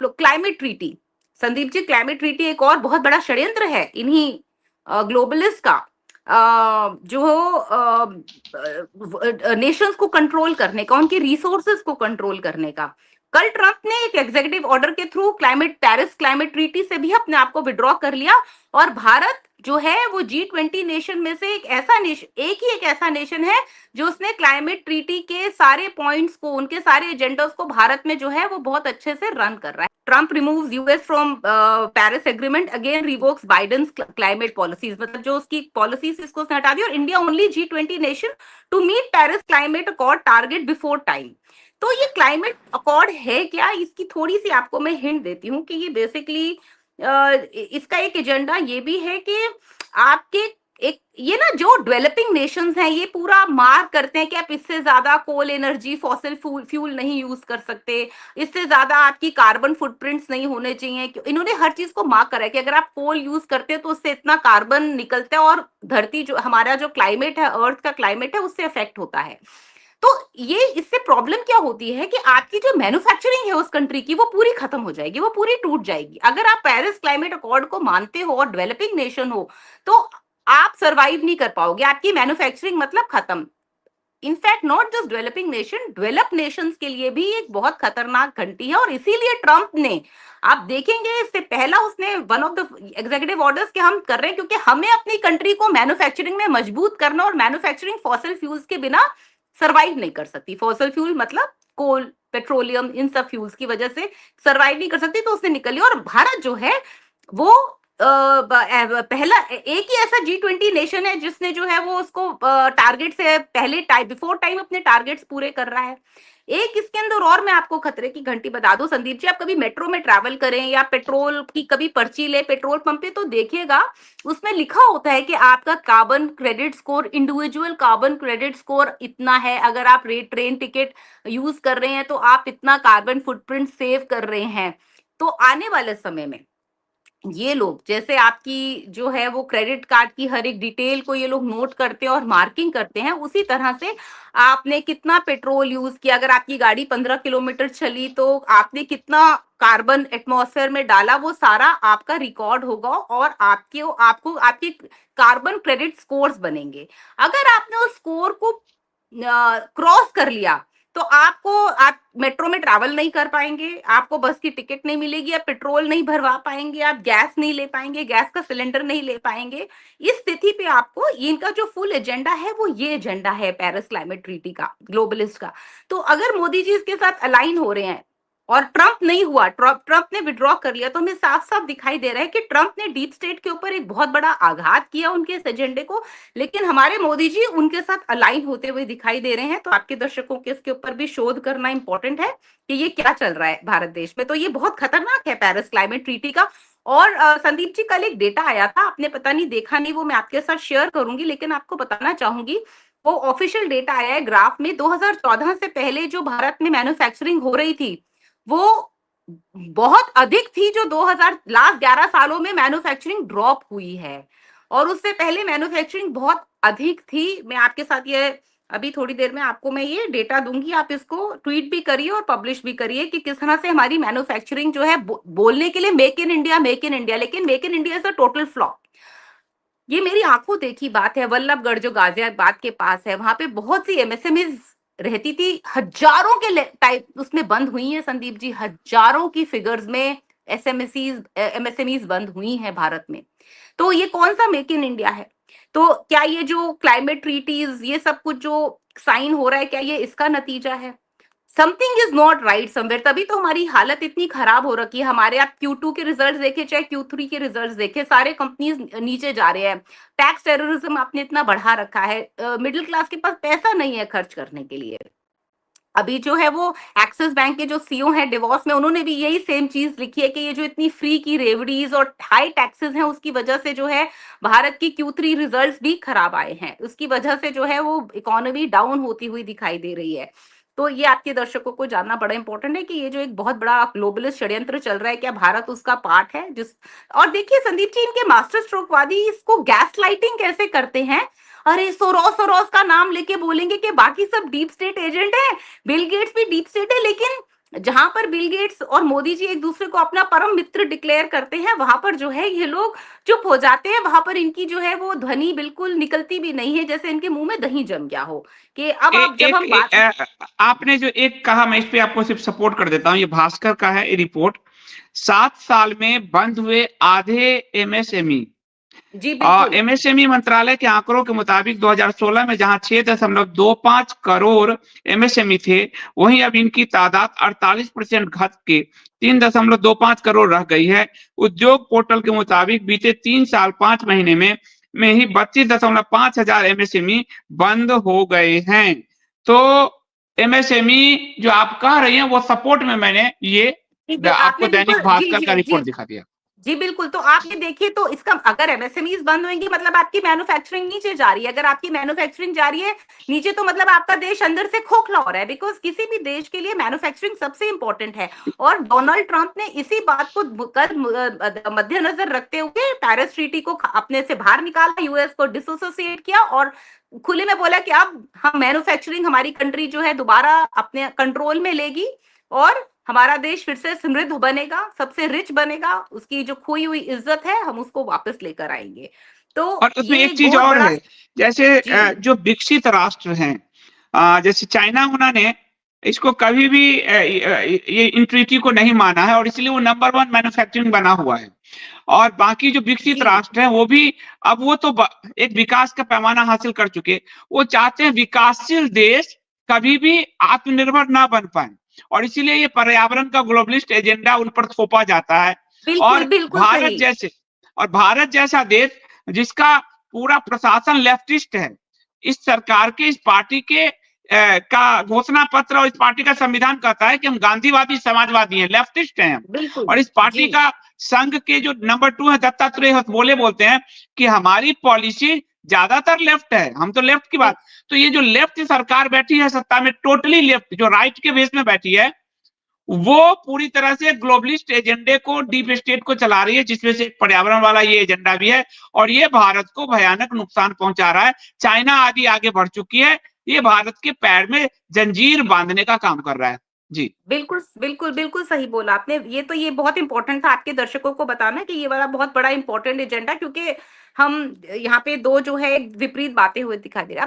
आप लोग climate treaty, Sandeep ji climate treaty एक और बहुत बड़ा षड्यंत्र है इन्हीं ग्लोबलिस्ट का, जो नेशंस को कंट्रोल करने का, उनके रिसोर्सेज को कंट्रोल करने का। कल ट्रंप ने एक एग्जीक्यूटिव ऑर्डर के थ्रू पेरिस क्लाइमेट ट्रीटी से भी अपने आप को विड्रॉ कर लिया, और भारत जो है वो G20 नेशन में से एक ऐसा नेशन है जो उसने क्लाइमेट ट्रीटी के सारे पॉइंट्स को, उनके सारे एजेंडास को भारत में जो है वो बहुत अच्छे से रन कर रहा है। Trump removes US from Paris agreement, again revokes Biden's climate policies, मतलब जो उसकी पॉलिसीज इसको उसने हटा दी, और India only G20 nation to meet Paris climate accord target before time. तो ये क्लाइमेट अकॉर्ड है क्या, इसकी थोड़ी सी आपको मैं हिंट देती हूँ कि ये बेसिकली इसका एक एजेंडा ये भी है कि आपके एक ये ना जो डेवलपिंग नेशंस हैं ये पूरा मार्क करते हैं कि आप इससे ज्यादा कोल एनर्जी, फॉसिल फ्यूल नहीं यूज कर सकते, इससे ज्यादा आपकी कार्बन फुटप्रिंट्स नहीं होने चाहिए। इन्होंने हर चीज को मार्क करा है कि अगर आप कोल यूज करते हैं तो उससे इतना कार्बन निकलता है और धरती जो हमारा जो क्लाइमेट है, अर्थ का क्लाइमेट है, उससे अफेक्ट होता है। तो ये इससे प्रॉब्लम क्या होती है कि आपकी जो मैन्युफैक्चरिंग है उस कंट्री की वो पूरी खत्म हो जाएगी, वो पूरी टूट जाएगी। अगर आप पेरिस क्लाइमेट अकॉर्ड को मानते हो और डेवलपिंग नेशन हो तो आप सरवाइव नहीं कर पाओगे, आपकी मैन्युफैक्चरिंग मतलब खत्म। In fact not just developing nation, develop Nations के लिए भी एक बहुत खतरनाक घंटी है। और इसीलिए ट्रंप ने, आप देखेंगे इससे पहला उसने one of the executive orders के हम कर रहे हैं क्योंकि हमें अपनी कंट्री को मैन्युफैक्चरिंग में मजबूत करना, और मैन्युफैक्चरिंग फॉसिल फ्यूल्स के बिना सरवाइव नहीं कर सकती। फॉसिल फ्यूल मतलब कोल, पेट्रोलियम, इन सब फ्यूल्स की वजह से सरवाइव नहीं कर सकती, तो उसने निकल लिया। और भारत जो है वो पहला एक ही ऐसा G20 नेशन है जिसने जो है वो उसको टारगेट से पहले बिफोर टाइम अपने टारगेट्स पूरे कर रहा है। एक इसके अंदर और मैं आपको खतरे की घंटी बता दूं संदीप जी, आप कभी मेट्रो में ट्रैवल करें या पेट्रोल की कभी पर्ची ले पेट्रोल पंप पे, तो देखिएगा उसमें लिखा होता है कि आपका carbon credit score, individual carbon credit score इतना है, अगर आप ट्रेन टिकट यूज कर रहे हैं तो आप इतना कार्बन फुटप्रिंट सेव कर रहे हैं। तो आने वाले समय में ये लोग जैसे आपकी जो है वो क्रेडिट कार्ड की हर एक डिटेल को ये लोग नोट करते हैं और मार्किंग करते हैं, उसी तरह से आपने कितना पेट्रोल यूज किया, अगर आपकी गाड़ी 15 किलोमीटर चली तो आपने कितना कार्बन एटमॉस्फेयर में डाला, वो सारा आपका रिकॉर्ड होगा और आपके कार्बन क्रेडिट स्कोर्स बनेंगे। अगर आपने उस स्कोर को क्रॉस कर लिया तो आप मेट्रो में ट्रैवल नहीं कर पाएंगे, आपको बस की टिकट नहीं मिलेगी, आप पेट्रोल नहीं भरवा पाएंगे, आप गैस नहीं ले पाएंगे, गैस का सिलेंडर नहीं ले पाएंगे। इस स्थिति पे आपको इनका जो फुल एजेंडा है वो ये एजेंडा है पेरिस क्लाइमेट ट्रीटी का, ग्लोबलिस्ट का। तो अगर मोदी जी इसके साथ अलाइन हो रहे हैं और ट्रंप नहीं हुआ, ट्रंप ने विड्रॉ कर लिया, तो हमें साफ साफ दिखाई दे रहा है कि ट्रंप ने डीप स्टेट के ऊपर एक बहुत बड़ा आघात किया उनके इस एजेंडे को, लेकिन हमारे मोदी जी उनके साथ अलाइन होते हुए दिखाई दे रहे हैं। तो आपके दर्शकों के इसके ऊपर भी शोध करना इंपॉर्टेंट है कि ये क्या चल रहा है भारत देश में। तो ये बहुत खतरनाक है पेरिस क्लाइमेट ट्रीटी का। और संदीप जी कल एक डेटा आया था, आपने पता नहीं देखा नहीं, वो मैं आपके साथ शेयर करूंगी, लेकिन आपको बताना चाहूंगी वो ऑफिशियल डेटा आया है ग्राफ में। 2014 से पहले जो भारत में मैन्युफैक्चरिंग हो रही थी वो बहुत अधिक थी, जो 2000 लास्ट 11 सालों में मैन्युफैक्चरिंग ड्रॉप हुई है, और उससे पहले मैन्युफैक्चरिंग बहुत अधिक थी। मैं आपके साथ ये अभी थोड़ी देर में आपको मैं ये डेटा दूंगी, आप इसको ट्वीट भी करिए और पब्लिश भी करिए कि किस तरह से हमारी मैन्युफैक्चरिंग जो है बोलने के लिए मेक इन इंडिया, लेकिन make in India is a total flop. ये मेरी आंखों देखी बात है। वल्लभगढ़ जो गाजियाबाद के पास है, वहां पे बहुत सी एमएसएमईज रहती थी, हजारों के टाइप उसमें बंद हुई है संदीप जी, हजारों की फिगर्स में एमएसएमईज बंद हुई हैं भारत में। तो ये कौन सा मेक इन इंडिया है? तो क्या ये जो क्लाइमेट ट्रीटीज ये सब कुछ जो साइन हो रहा है, क्या ये इसका नतीजा है? Something is not right somewhere, तभी तो हमारी हालत इतनी खराब हो रखी है। हमारे आप Q2 के रिजल्ट्स देखे चाहे Q3 के रिजल्ट्स देखे, सारे कंपनीज नीचे जा रहे हैं। टैक्स टेररिज्म आपने इतना बढ़ा रखा है, मिडिल क्लास के पास पैसा नहीं है खर्च करने के लिए। अभी जो है वो एक्सिस बैंक के जो सीईओ हैं डिवॉर्स में, उन्होंने भी यही सेम चीज लिखी है कि ये जो इतनी फ्री की रेवड़ीज और हाई टैक्सेस हैं उसकी वजह से जो है भारत की Q3 रिजल्ट्स भी खराब आए हैं, उसकी वजह से जो है वो इकोनॉमी डाउन होती हुई दिखाई दे रही है। तो ये आपके दर्शकों को जानना बड़ा इंपॉर्टेंट है कि ये जो एक बहुत बड़ा ग्लोबलिस्ट षड्यंत्र चल रहा है, क्या भारत उसका पार्ट है? और देखिए संदीप जी, इनके मास्टर स्ट्रोकवादी इसको गैस लाइटिंग कैसे करते हैं। अरे सोरोस का नाम लेके बोलेंगे कि बाकी सब डीप स्टेट एजेंट है, बिल गेट्स भी डीप स्टेट है, लेकिन जहां पर बिल गेट्स और मोदी जी एक दूसरे को अपना परम मित्र डिक्लेयर करते हैं, वहां पर जो है ये लोग चुप हो जाते हैं, वहां पर इनकी जो है वो ध्वनि बिल्कुल निकलती भी नहीं है, जैसे इनके मुंह में दही जम गया हो कि अब ए, आप जब एक हम बात। आपने जो एक कहा, मैं इस पे आपको सिर्फ सपोर्ट कर देता हूँ, ये भास्कर का है ये रिपोर्ट। 7 साल में बंद हुए आधे एमएसएमई। जी बिल्कुल। एमएसएमई मंत्रालय के आंकड़ों के मुताबिक 2016 में जहां 6.25 करोड़ एमएसएमई थे, वहीं अब इनकी तादाद 48% घट के 3.25 करोड़ रह गई है। उद्योग पोर्टल के मुताबिक बीते 3 साल 5 महीने में ही 32.5 हजार एमएसएमई बंद हो गए हैं। तो एमएसएमई जो आप कह रही हैं, वो सपोर्ट में मैंने ये ठीक है, आपको आपने दैनिक बिल्कुल जी भास्कर का जी जी रिपोर्ट दिखा दिया। जी बिल्कुल। तो आप ये देखिए, तो इसका अगर एमएसएमईज बंद होंगी मतलब आपकी मैन्युफैक्चरिंग नीचे जा रही है, अगर आपकी मैन्युफैक्चरिंग जा रही है नीचे तो मतलब आपका देश अंदर से खोखला हो रहा है, बिकॉज किसी भी देश के लिए मैन्युफैक्चरिंग सबसे इंपॉर्टेंट है। और डोनाल्ड ट्रंप ने इसी बात को मद्देनजर रखते हुए पेरिस ट्रीटी को अपने से बाहर निकाला, यूएस को डिसोसिएट किया और खुले में बोला कि अब हम मैन्युफैक्चरिंग, हमारी कंट्री जो है दोबारा अपने कंट्रोल में लेगी और हमारा देश फिर से समृद्ध बनेगा, सबसे रिच बनेगा, उसकी जो खोई हुई इज्जत है हम उसको वापस लेकर आएंगे। तो और उसमें ये एक एक चीज बहुत और बड़ा। है, जैसे जी जो विकसित राष्ट्र हैं, जैसे चाइना, उन्होंने इसको कभी भी ये इन ट्रीटी को नहीं माना है, और इसलिए वो नंबर 1 मैन्युफैक्चरिंग बना हुआ है। और बाकी जो विकसित जी राष्ट्र हैं, वो भी अब वो तो एक विकास का पैमाना हासिल कर चुके, वो चाहते हैं विकासशील देश कभी भी आत्मनिर्भर ना बन पाए, और इसीलिए ये पर्यावरण का ग्लोबलिस्ट एजेंडा उन पर थोपा जाता है। बिल्कुल और बिल्कुल भारत सही। जैसे और भारत जैसा देश, जिसका पूरा प्रशासन लेफ्टिस्ट है, इस सरकार के, इस पार्टी के का घोषणा पत्र और इस पार्टी का संविधान कहता है कि हम गांधीवादी समाजवादी हैं, लेफ्टिस्ट हैं हम। बिल्कुल। और इस जी पार्टी का संघ के जो नंबर 2 है दत्तात्रेय होसबोले, बोलते हैं कि हमारी पॉलिसी ज्यादातर लेफ्ट है, हम तो लेफ्ट की बिल, बात। तो ये जो लेफ्ट सरकार बैठी है सत्ता में, टोटली लेफ्ट, जो राइट के बेस में बैठी है, वो पूरी तरह से ग्लोबलिस्ट एजेंडे को, डीप स्टेट को चला रही है, जिसमें से पर्यावरण वाला ये एजेंडा भी है। और ये भारत को भयानक नुकसान पहुंचा रहा है। चाइना आदि आगे बढ़ चुकी है, ये भारत के पैर में जंजीर बांधने का काम कर रहा है। जी। बिल्कुल बिल्कुल बिल्कुल सही बोला आपने। ये तो ये बहुत इंपॉर्टेंट था आपके दर्शकों को बताना कि ये वाला बहुत बड़ा इंपॉर्टेंट एजेंडा, क्योंकि हम यहाँ पे दो जो है विपरीत बातें हुए दिखाई दे रहा है।